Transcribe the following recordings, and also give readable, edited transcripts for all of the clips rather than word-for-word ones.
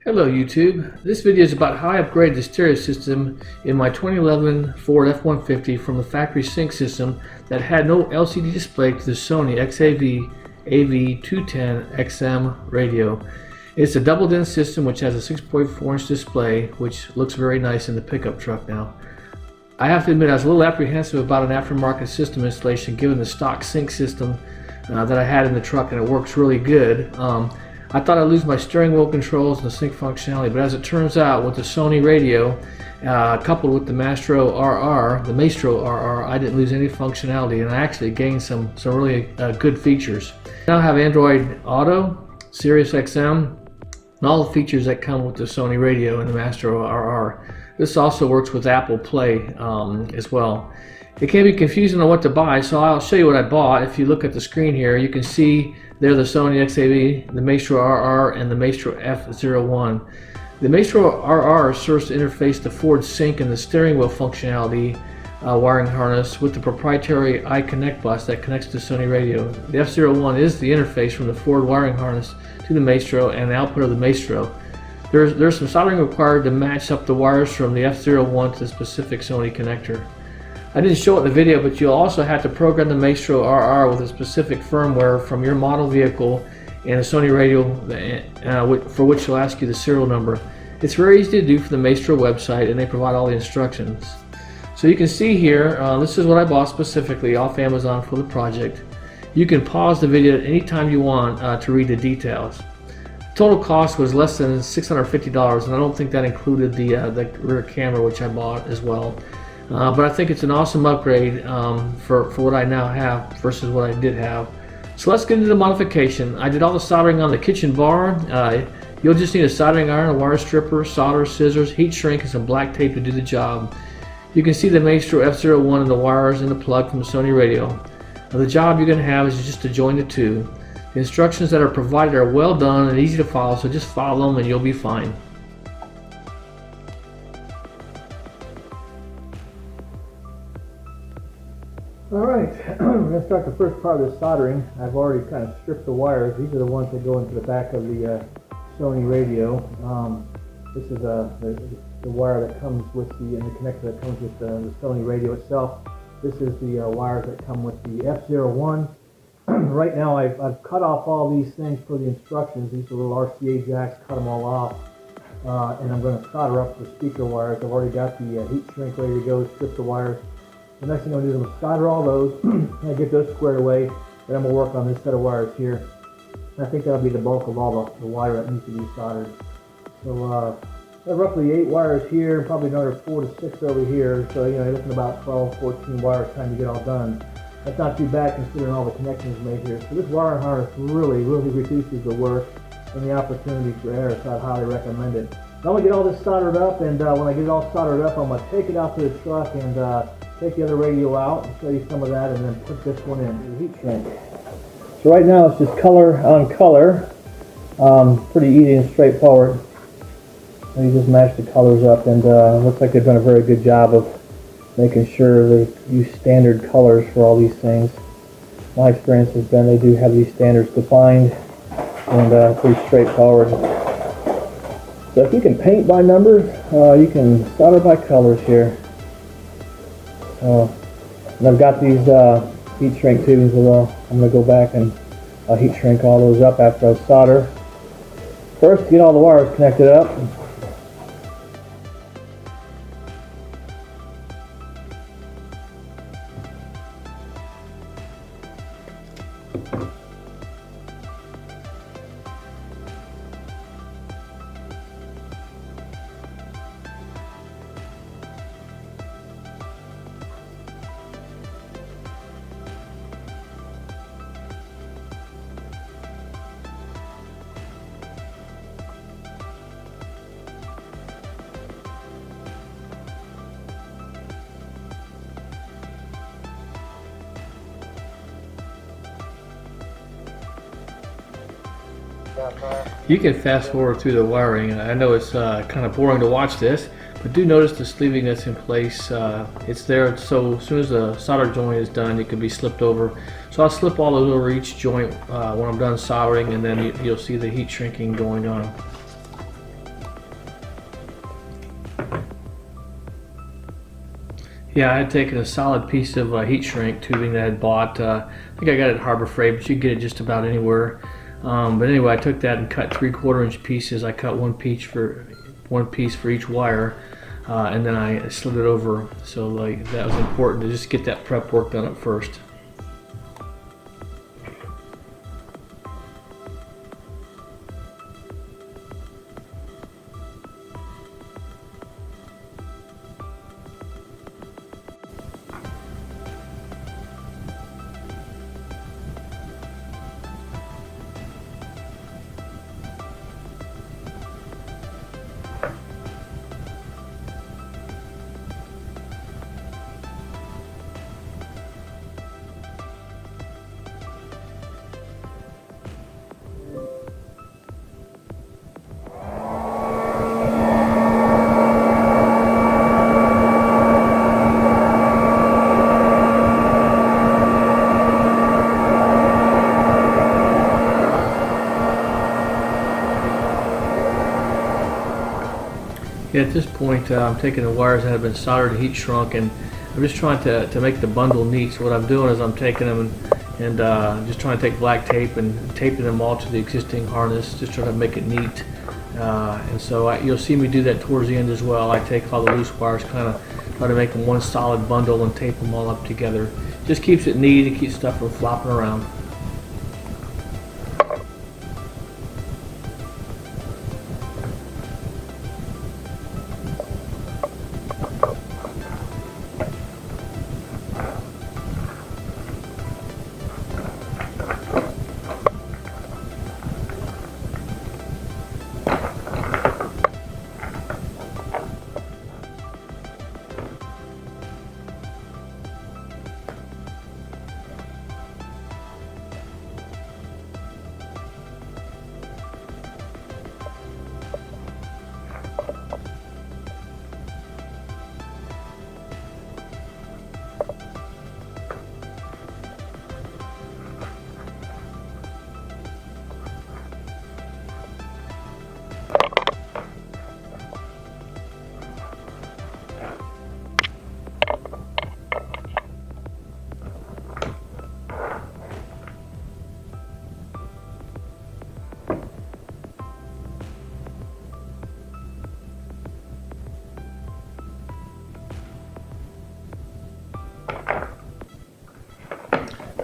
Hello YouTube. This video is about how I upgraded the stereo system in my 2011 Ford F150 from the factory sync system that had no LCD display to the Sony XAV-AX210 XM radio. It's a double DIN system which has a 6.4-inch display, which looks very nice in the pickup truck now. I have to admit I was a little apprehensive about an aftermarket system installation given the stock sync system that I had in the truck, and it works really good. I thought I'd lose my steering wheel controls and the sync functionality, but as it turns out, with the Sony radio coupled with the Maestro RR, I didn't lose any functionality, and I actually gained some really good features. I now have Android Auto, Sirius XM, and all the features that come with the Sony radio and the Maestro RR. This also works with Apple Play as well. It can be confusing on what to buy, so I'll show you what I bought. If you look at the screen here, you can see there the Sony XAV, the Maestro RR, and the Maestro F150. The Maestro RR serves to interface the Ford Sync and the steering wheel functionality wiring harness with the proprietary iConnect bus that connects to the Sony radio. The F150 is the interface from the Ford wiring harness to the Maestro and the output of the Maestro. There's some soldering required to match up the wires from the F150 to the specific Sony connector. I didn't show it in the video, but you'll also have to program the Maestro RR with a specific firmware from your model vehicle and a Sony radio for which will ask you the serial number. It's very easy to do for the Maestro website, and they provide all the instructions. So you can see here, this is what I bought specifically off Amazon for the project. You can pause the video at any time you want to read the details. Total cost was less than $650, and I don't think that included the rear camera, which I bought as well. But I think it's an awesome upgrade for what I now have versus what I did have. So let's get into the modification. I did all the soldering on the kitchen bar. You'll just need a soldering iron, a wire stripper, solder, scissors, heat shrink, and some black tape to do the job. You can see the Maestro F150 and the wires and the plug from the Sony radio. Now the job you're going to have is just to join the two. The instructions that are provided are well done and easy to follow, so just follow them and you'll be fine. Alright, we're going to start the first part of the soldering. I've already kind of stripped the wires. These are the ones that go into the back of the Sony radio. This is the wire that comes with the connector that comes with the Sony radio itself. This is the wires that come with the F150. Right now I've cut off all these things for the instructions. These are little RCA jacks, cut them all off. And I'm going to solder up the speaker wires. I've already got the heat shrink ready to go, strip the wires. The next thing I'm going to do is I'm going to solder all those, and I get those squared away, then I'm going to work on this set of wires here. And I think that'll be the bulk of all the wire that needs to be soldered. So I have roughly 8 wires here, probably another 4 to 6 over here, so you're looking at about 12, 14 wires trying to get all done. That's not too bad considering all the connections made here. So this wire harness really reduces the work and the opportunity for error, so I highly recommend it. Now I'm going to get all this soldered up, and when I get it all soldered up, I'm going to take it out to the truck and take the other radio out and show you some of that, and then put this one in the heat shrink. So right now it's just color on color, pretty easy and straightforward. And you just match the colors up, and looks like they've done a very good job of making sure they use standard colors for all these things. My experience has been they do have these standards defined and pretty straightforward. So if you can paint by numbers, you can solder by colors here. And I've got these heat shrink tubings as well. I'm going to go back and heat shrink all those up after I solder. First, get all the wires connected up. You can fast forward through the wiring. I know it's kind of boring to watch this, but do notice the sleeving that's in place. It's there so as soon as the solder joint is done, it can be slipped over. So I'll slip all those over each joint when I'm done soldering, and then you'll see the heat shrinking going on. Yeah, I had taken a solid piece of heat shrink tubing that I had bought. I think I got it at Harbor Freight, but you can get it just about anywhere. But anyway, I took that and cut 3/4 inch pieces. I cut one piece for each wire, and then I slid it over. So like that was important to just get that prep work done up first. Yeah, at this point, I'm taking the wires that have been soldered, heat shrunk, and I'm just trying to make the bundle neat. So what I'm doing is I'm taking them and just trying to take black tape and taping them all to the existing harness, just trying to make it neat. And so you'll see me do that towards the end as well. I take all the loose wires, kind of try to make them one solid bundle and tape them all up together. Just keeps it neat, it keeps stuff from flopping around.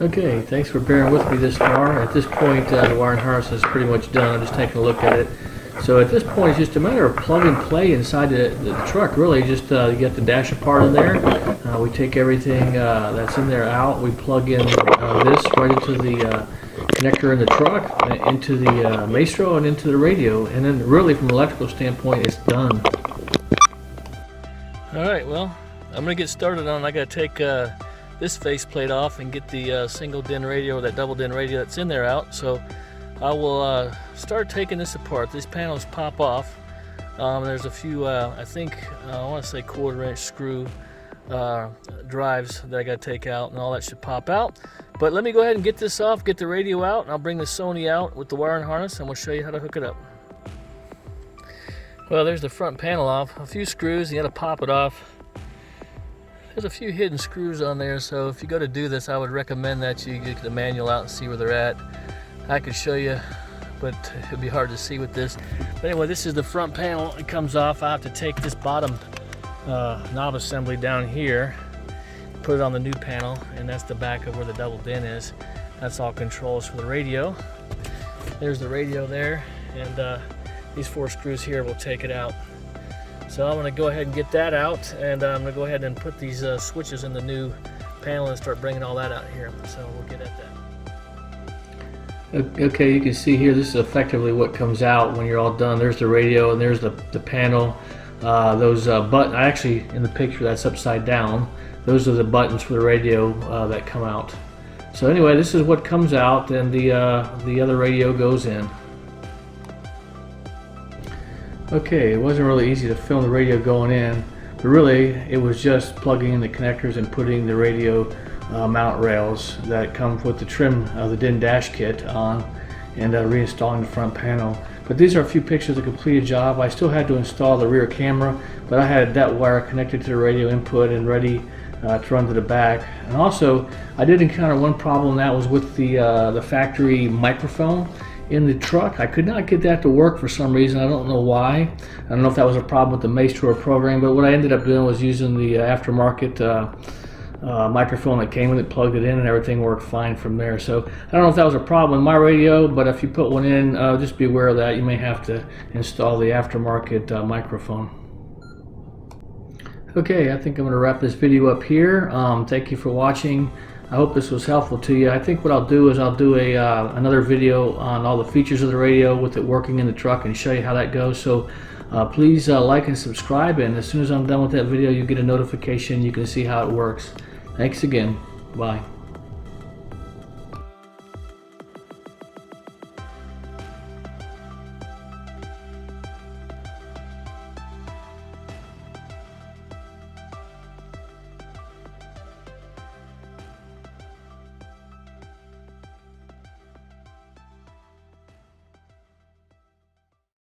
Okay, thanks for bearing with me this far. At this point, the wiring harness is pretty much done. I'm just taking a look at it. So at this point, it's just a matter of plug and play inside the truck. Really, just you get the dasher part in there. We take everything that's in there out. We plug in this right into the connector in the truck, into the Maestro, and into the radio. And then really, from an electrical standpoint, it's done. All right, well, I'm going to get started on it. I got to take this faceplate off and get the single DIN radio, or that double DIN radio that's in there out. So I will start taking this apart. These panels pop off. There's a few, I think, I want to say 1/4 inch screw drives that I got to take out, and all that should pop out. But let me go ahead and get this off, get the radio out, and I'll bring the Sony out with the wiring harness, and we'll show you how to hook it up. Well, there's the front panel off. A few screws, you got to pop it off. There's a few hidden screws on there, so if you go to do this, I would recommend that you get the manual out and see where they're at. I could show you, but it'd be hard to see with this. But anyway, this is the front panel. It comes off. I have to take this bottom knob assembly down here, put it on the new panel, and that's the back of where the double DIN is. That's all controls for the radio. There's the radio there, and these 4 screws here will take it out. So I'm going to go ahead and get that out, and I'm going to go ahead and put these switches in the new panel and start bringing all that out here. So we'll get at that. Okay, you can see here, this is effectively what comes out when you're all done. There's the radio, and there's the panel. Those buttons, actually in the picture that's upside down, those are the buttons for the radio that come out. So anyway, this is what comes out, and the other radio goes in. Okay, it wasn't really easy to film the radio going in, but really it was just plugging in the connectors and putting the radio mount rails that come with the trim of the DIN dash kit on, and reinstalling the front panel. But But these are a few pictures of the completed job. I still had to install the rear camera, but I had that wire connected to the radio input and ready to run to the back. And also, I did encounter one problem, that was with the factory microphone in the truck. I could not get that to work for some reason. I don't know why. I don't know if that was a problem with the Maestro program, but what I ended up doing was using the aftermarket microphone that came with it, plugged it in, and everything worked fine from there. So I don't know if that was a problem with my radio, but if you put one in, just be aware of that. You may have to install the aftermarket microphone. Okay, I think I'm going to wrap this video up here. Thank you for watching. I hope this was helpful to you. I think what I'll do is I'll do another video on all the features of the radio with it working in the truck and show you how that goes. So please like and subscribe, and as soon as I'm done with that video, you get a notification. You can see how it works. Thanks again. Bye.